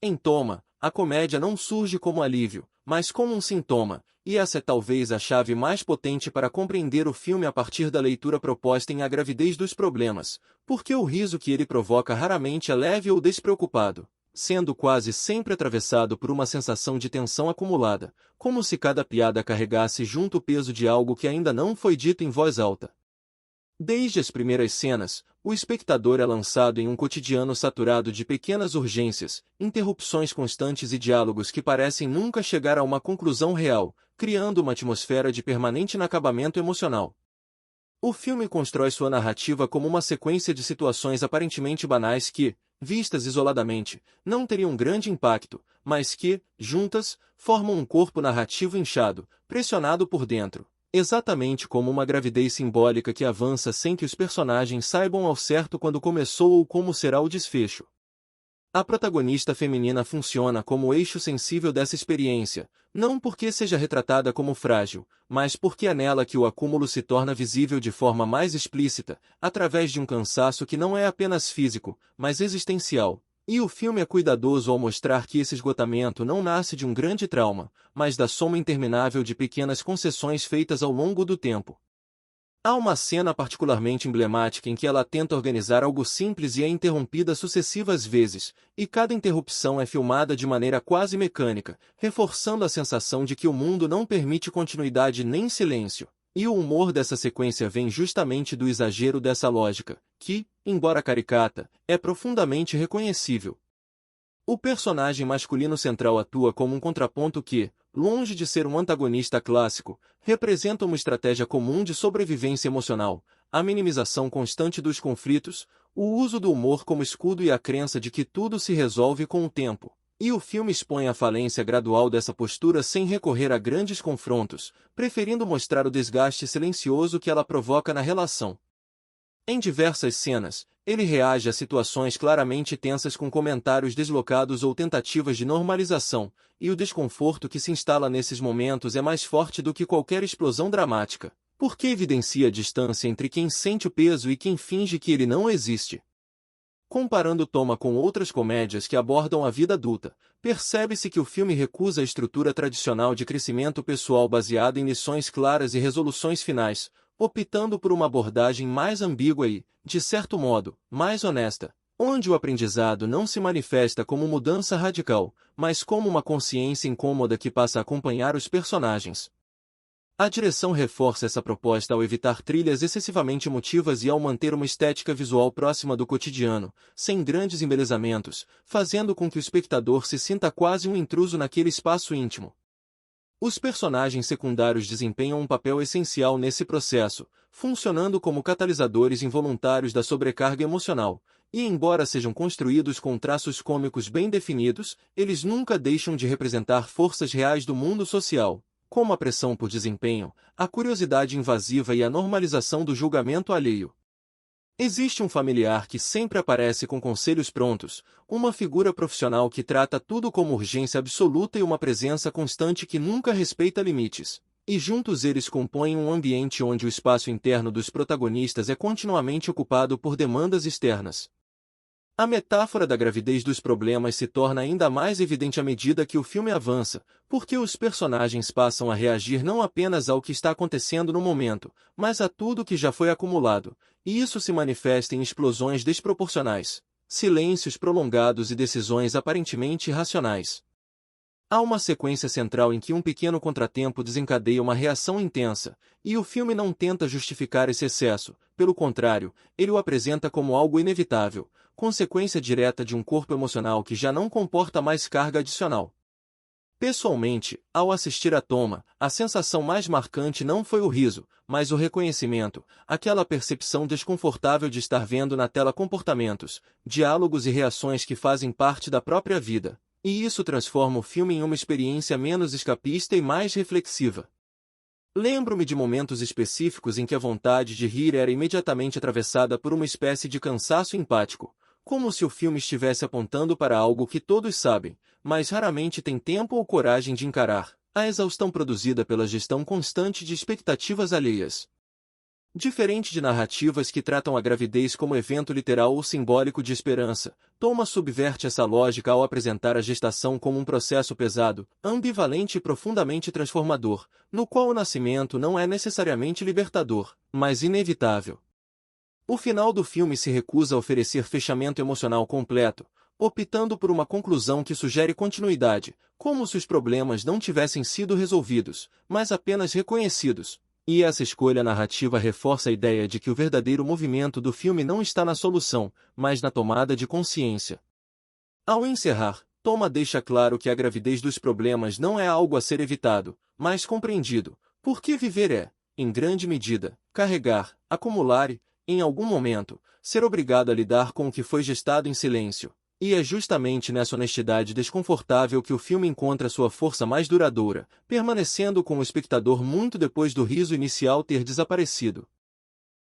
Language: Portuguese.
Em Toma, a comédia não surge como alívio, mas como um sintoma, e essa é talvez a chave mais potente para compreender o filme a partir da leitura proposta em A Gravidez dos Problemas, porque o riso que ele provoca raramente é leve ou despreocupado, sendo quase sempre atravessado por uma sensação de tensão acumulada, como se cada piada carregasse junto o peso de algo que ainda não foi dito em voz alta. Desde as primeiras cenas, o espectador é lançado em um cotidiano saturado de pequenas urgências, interrupções constantes e diálogos que parecem nunca chegar a uma conclusão real, criando uma atmosfera de permanente inacabamento emocional. O filme constrói sua narrativa como uma sequência de situações aparentemente banais que, vistas isoladamente, não teriam grande impacto, mas que, juntas, formam um corpo narrativo inchado, pressionado por dentro. Exatamente como uma gravidez simbólica que avança sem que os personagens saibam ao certo quando começou ou como será o desfecho. A protagonista feminina funciona como o eixo sensível dessa experiência, não porque seja retratada como frágil, mas porque é nela que o acúmulo se torna visível de forma mais explícita, através de um cansaço que não é apenas físico, mas existencial. E o filme é cuidadoso ao mostrar que esse esgotamento não nasce de um grande trauma, mas da soma interminável de pequenas concessões feitas ao longo do tempo. Há uma cena particularmente emblemática em que ela tenta organizar algo simples e é interrompida sucessivas vezes, e cada interrupção é filmada de maneira quase mecânica, reforçando a sensação de que o mundo não permite continuidade nem silêncio. E o humor dessa sequência vem justamente do exagero dessa lógica, que, embora caricata, é profundamente reconhecível. O personagem masculino central atua como um contraponto que, longe de ser um antagonista clássico, representa uma estratégia comum de sobrevivência emocional, a minimização constante dos conflitos, o uso do humor como escudo e a crença de que tudo se resolve com o tempo. E o filme expõe a falência gradual dessa postura sem recorrer a grandes confrontos, preferindo mostrar o desgaste silencioso que ela provoca na relação. Em diversas cenas, ele reage a situações claramente tensas com comentários deslocados ou tentativas de normalização, e o desconforto que se instala nesses momentos é mais forte do que qualquer explosão dramática, porque evidencia a distância entre quem sente o peso e quem finge que ele não existe. Comparando Toma com outras comédias que abordam a vida adulta, percebe-se que o filme recusa a estrutura tradicional de crescimento pessoal baseada em lições claras e resoluções finais, optando por uma abordagem mais ambígua e, de certo modo, mais honesta, onde o aprendizado não se manifesta como mudança radical, mas como uma consciência incômoda que passa a acompanhar os personagens. A direção reforça essa proposta ao evitar trilhas excessivamente emotivas e ao manter uma estética visual próxima do cotidiano, sem grandes embelezamentos, fazendo com que o espectador se sinta quase um intruso naquele espaço íntimo. Os personagens secundários desempenham um papel essencial nesse processo, funcionando como catalisadores involuntários da sobrecarga emocional, e embora sejam construídos com traços cômicos bem definidos, eles nunca deixam de representar forças reais do mundo social, como a pressão por desempenho, a curiosidade invasiva e a normalização do julgamento alheio. Existe um familiar que sempre aparece com conselhos prontos, uma figura profissional que trata tudo como urgência absoluta e uma presença constante que nunca respeita limites. E juntos eles compõem um ambiente onde o espaço interno dos protagonistas é continuamente ocupado por demandas externas. A metáfora da gravidez dos problemas se torna ainda mais evidente à medida que o filme avança, porque os personagens passam a reagir não apenas ao que está acontecendo no momento, mas a tudo que já foi acumulado, e isso se manifesta em explosões desproporcionais, silêncios prolongados e decisões aparentemente irracionais. Há uma sequência central em que um pequeno contratempo desencadeia uma reação intensa, e o filme não tenta justificar esse excesso, pelo contrário, ele o apresenta como algo inevitável, consequência direta de um corpo emocional que já não comporta mais carga adicional. Pessoalmente, ao assistir a Toma, a sensação mais marcante não foi o riso, mas o reconhecimento, aquela percepção desconfortável de estar vendo na tela comportamentos, diálogos e reações que fazem parte da própria vida. E isso transforma o filme em uma experiência menos escapista e mais reflexiva. Lembro-me de momentos específicos em que a vontade de rir era imediatamente atravessada por uma espécie de cansaço empático, como se o filme estivesse apontando para algo que todos sabem, mas raramente têm tempo ou coragem de encarar, a exaustão produzida pela gestão constante de expectativas alheias. Diferente de narrativas que tratam a gravidez como evento literal ou simbólico de esperança, Thomas subverte essa lógica ao apresentar a gestação como um processo pesado, ambivalente e profundamente transformador, no qual o nascimento não é necessariamente libertador, mas inevitável. O final do filme se recusa a oferecer fechamento emocional completo, optando por uma conclusão que sugere continuidade, como se os problemas não tivessem sido resolvidos, mas apenas reconhecidos. E essa escolha narrativa reforça a ideia de que o verdadeiro movimento do filme não está na solução, mas na tomada de consciência. Ao encerrar, Thomas deixa claro que a gravidez dos problemas não é algo a ser evitado, mas compreendido, porque viver é, em grande medida, carregar, acumular e, em algum momento, ser obrigado a lidar com o que foi gestado em silêncio. E é justamente nessa honestidade desconfortável que o filme encontra sua força mais duradoura, permanecendo com o espectador muito depois do riso inicial ter desaparecido.